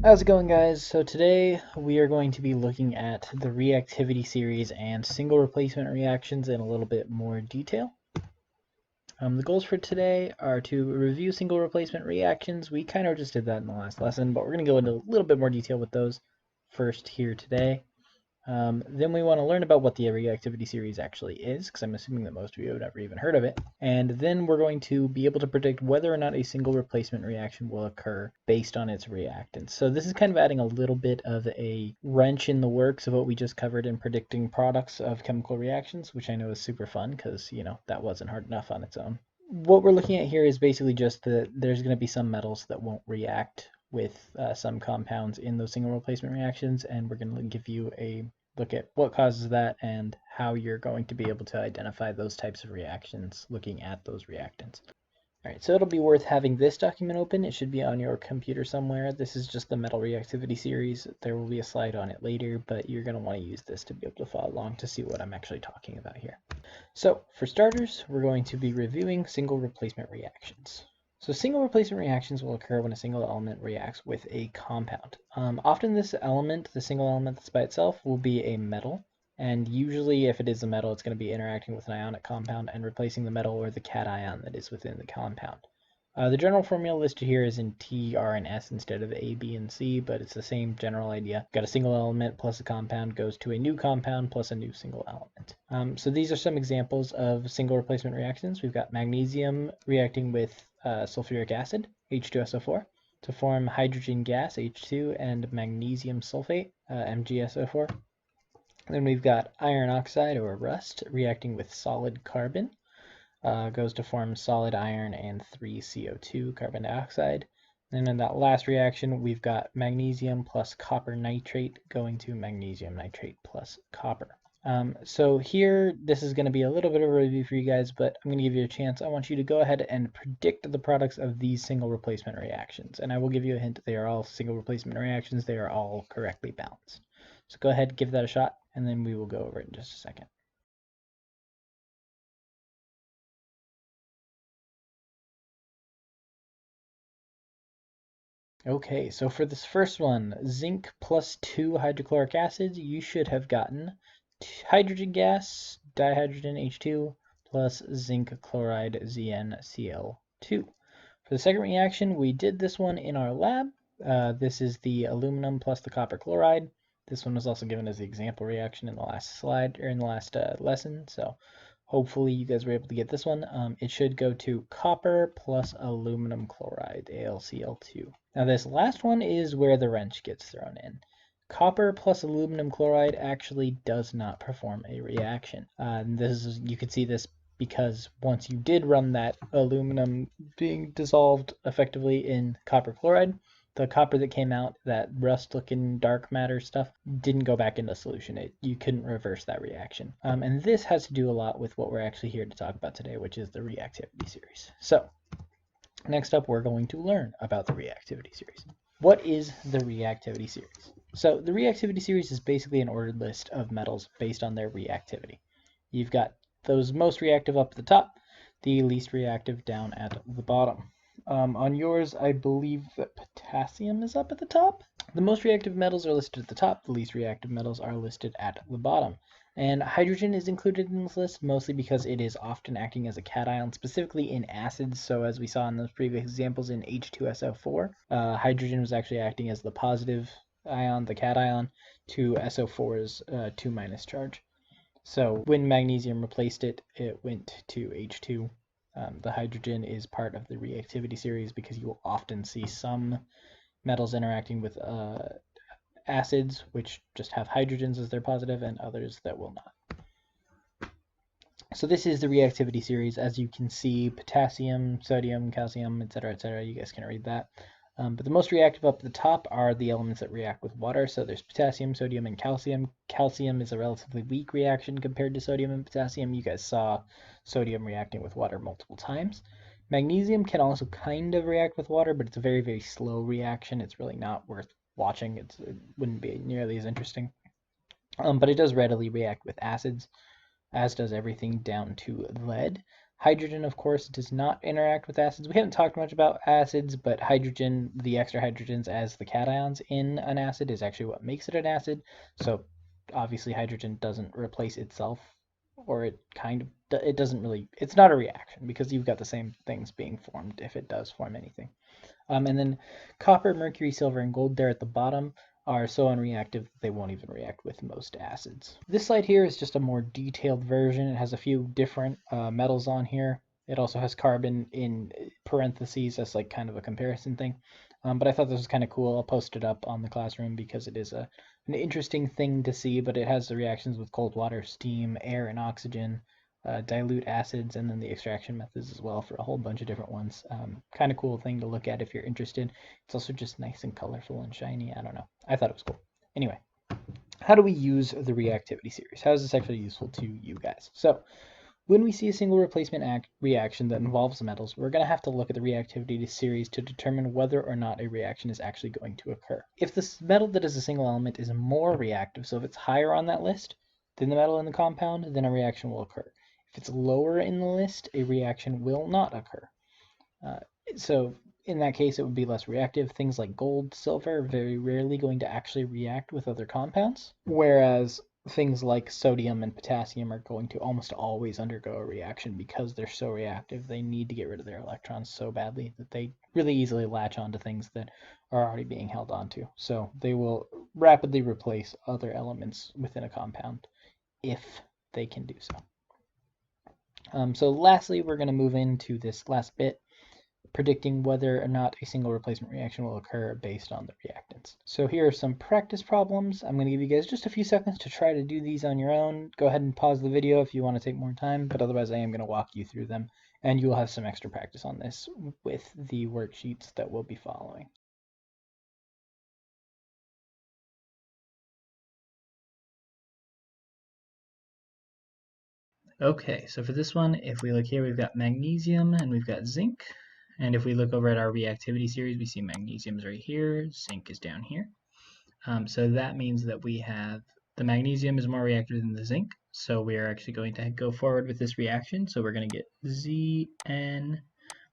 How's it going, guys? So today we are going to be looking at the reactivity series and single replacement reactions in a little bit more detail. The goals for today are to review single replacement reactions. We kind of just did that in the last lesson, but we're going to go into a little bit more detail with those first here today. Then we want to learn about what the reactivity series actually is, because I'm assuming that most of you have never even heard of it. And then we're going to be able to predict whether or not a single replacement reaction will occur based on its reactants. So this is kind of adding a little bit of a wrench in the works of what we just covered in predicting products of chemical reactions, which I know is super fun because, that wasn't hard enough on its own. What we're looking at here is basically just that there's going to be some metals that won't react with some compounds in those single replacement reactions, and we're going to give you a look at what causes that and how you're going to be able to identify those types of reactions looking at those reactants. All right, so it'll be worth having this document open. It should be on your computer somewhere. This is just the metal reactivity series. There will be a slide on it later, but you're going to want to use this to be able to follow along to see what I'm actually talking about here. So for starters, we're going to be reviewing single replacement reactions. So single replacement reactions will occur when a single element reacts with a compound. Often this element, the single element that's by itself, will be a metal. And usually if it is a metal, it's going to be interacting with an ionic compound and replacing the metal or the cation that is within the compound. The general formula listed here is in T, R, and S instead of A, B, and C, but it's the same general idea. Got a single element plus a compound goes to a new compound plus a new single element. So these are some examples of single replacement reactions. We've got magnesium reacting with sulfuric acid, H2SO4, to form hydrogen gas, H2, and magnesium sulfate, MgSO4. Then we've got iron oxide, or rust, reacting with solid carbon. Goes to form solid iron and 3CO2 carbon dioxide. And in that last reaction, we've got magnesium plus copper nitrate going to magnesium nitrate plus copper. So here, this is going to be a little bit of a review for you guys, but I'm going to give you a chance. I want you to go ahead and predict the products of these single replacement reactions. And I will give you a hint, they are all single replacement reactions. They are all correctly balanced. So go ahead, give that a shot, and then we will go over it in just a second. Okay, so for this first one, zinc plus 2 hydrochloric acids, you should have gotten hydrogen gas, dihydrogen H2, plus zinc chloride ZnCl2. For the second reaction, we did this one in our lab. This is the aluminum plus the copper chloride. This one was also given as the example reaction in the last slide, or in the last lesson, so hopefully you guys were able to get this one. It should go to copper plus aluminum chloride, AlCl2. Now this last one is where the wrench gets thrown in. Copper plus aluminum chloride actually does not perform a reaction. You can see this because once you did run that aluminum being dissolved effectively in copper chloride, the copper that came out, that rust-looking dark matter stuff, didn't go back into solution. You couldn't reverse that reaction. And this has to do a lot with what we're actually here to talk about today, which is the reactivity series. So next up, we're going to learn about the reactivity series. What is the reactivity series? So the reactivity series is basically an ordered list of metals based on their reactivity. You've got those most reactive up at the top, the least reactive down at the bottom. On yours, I believe that potassium is up at the top. The most reactive metals are listed at the top, the least reactive metals are listed at the bottom. And hydrogen is included in this list mostly because it is often acting as a cation, specifically in acids. So as we saw in those previous examples in H2SO4, hydrogen was actually acting as the positive ion, the cation, to SO4's 2- charge. So when magnesium replaced it, it went to H2. The hydrogen is part of the reactivity series because you will often see some metals interacting with acids, which just have hydrogens as their positive, and others that will not. So this is the reactivity series. As you can see, potassium, sodium, calcium, etc., etc. You guys can read that. But the most reactive up at the top are the elements that react with water. So there's potassium, sodium, and calcium. Calcium is a relatively weak reaction compared to sodium and potassium. You guys saw sodium reacting with water multiple times. Magnesium can also kind of react with water, but it's a very, very slow reaction. It's really not worth watching. It wouldn't be nearly as interesting. But it does readily react with acids, as does everything down to lead. Hydrogen, of course, does not interact with acids. We haven't talked much about acids, but hydrogen, the extra hydrogens as the cations in an acid is actually what makes it an acid. So obviously hydrogen doesn't replace itself, or it doesn't really, it's not a reaction because you've got the same things being formed if it does form anything. And then copper, mercury, silver, and gold there at the bottom are so unreactive that they won't even react with most acids. This slide here is just a more detailed version. It has a few different metals on here. It also has carbon in parentheses as like kind of a comparison thing. But I thought this was kind of cool. I'll post it up on the classroom because it is an interesting thing to see, but it has the reactions with cold water, steam, air, and oxygen, dilute acids, and then the extraction methods as well for a whole bunch of different ones. Kind of cool thing to look at if you're interested. It's also just nice and colorful and shiny. I don't know. I thought it was cool. Anyway, how do we use the reactivity series? How is this actually useful to you guys? So when we see a single replacement reaction that involves metals, we're going to have to look at the reactivity series to determine whether or not a reaction is actually going to occur. If this metal that is a single element is more reactive, so if it's higher on that list than the metal in the compound, then a reaction will occur. If it's lower in the list, a reaction will not occur. So in that case, it would be less reactive. Things like gold, silver are very rarely going to actually react with other compounds, whereas things like sodium and potassium are going to almost always undergo a reaction because they're so reactive. They need to get rid of their electrons so badly that they really easily latch onto things that are already being held onto. So they will rapidly replace other elements within a compound if they can do so. So lastly, we're going to move into this last bit, predicting whether or not a single replacement reaction will occur based on the reactants. So here are some practice problems. I'm going to give you guys just a few seconds to try to do these on your own. Go ahead and pause the video if you want to take more time, but otherwise I am going to walk you through them, and you will have some extra practice on this with the worksheets that we'll be following. Okay, so for this one, if we look here, we've got magnesium and we've got zinc. And if we look over at our reactivity series, we see magnesium is right here, zinc is down here. So that means that we have the magnesium is more reactive than the zinc. So we are actually going to go forward with this reaction. So we're going to get Zn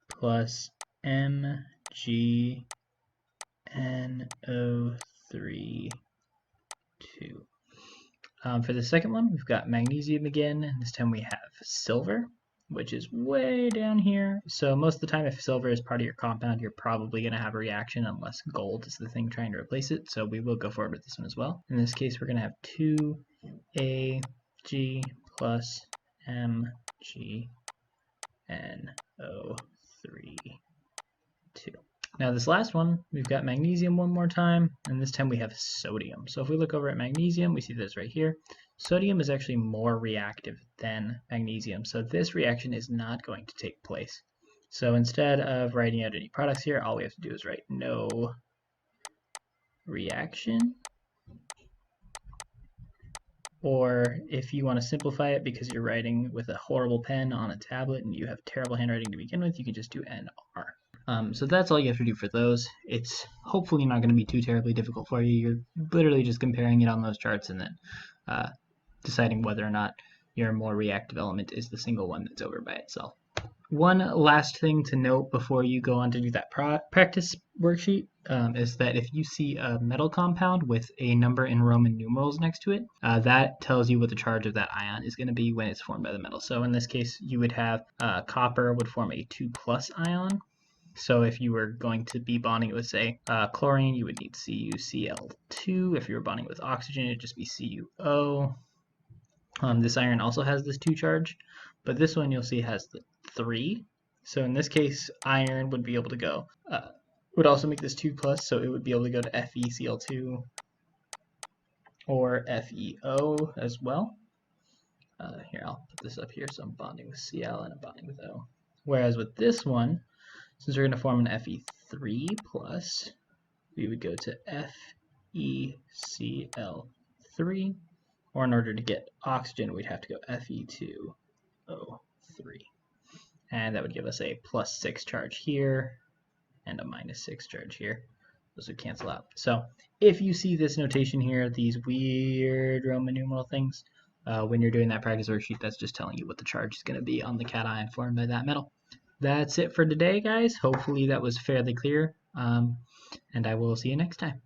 plus MgNO3 2. For the second one, we've got magnesium again, and this time we have silver, which is way down here. So most of the time, if silver is part of your compound, you're probably going to have a reaction unless gold is the thing trying to replace it. So we will go forward with this one as well. In this case, we're going to have 2Ag plus MgNO3 2. Now this last one, we've got magnesium one more time, and this time we have sodium. So if we look over at magnesium, we see this right here. Sodium is actually more reactive than magnesium, so this reaction is not going to take place. So instead of writing out any products here, all we have to do is write no reaction. Or if you want to simplify it because you're writing with a horrible pen on a tablet and you have terrible handwriting to begin with, you can just do NR. So that's all you have to do for those. It's hopefully not going to be too terribly difficult for you. You're literally just comparing it on those charts and then deciding whether or not your more reactive element is the single one that's over by itself. One last thing to note before you go on to do that practice worksheet is that if you see a metal compound with a number in Roman numerals next to it, that tells you what the charge of that ion is going to be when it's formed by the metal. So in this case, you would have copper would form a 2+ ion. So if you were going to be bonding with, say, chlorine, you would need CuCl2. If you were bonding with oxygen, it'd just be CuO. This iron also has this 2 charge, but this one you'll see has the 3. So in this case, iron would be able to go, would also make this 2+, so it would be able to go to FeCl2 or FeO as well. Here, I'll put this up here, so I'm bonding with Cl and I'm bonding with O. Whereas with this one, since we're going to form an Fe3+, we would go to FeCl3, or in order to get oxygen, we'd have to go Fe2O3. And that would give us a +6 charge here and a -6 charge here. Those would cancel out. So if you see this notation here, these weird Roman numeral things, when you're doing that practice worksheet, that's just telling you what the charge is going to be on the cation formed by that metal. That's it for today, guys. Hopefully that was fairly clear, and I will see you next time.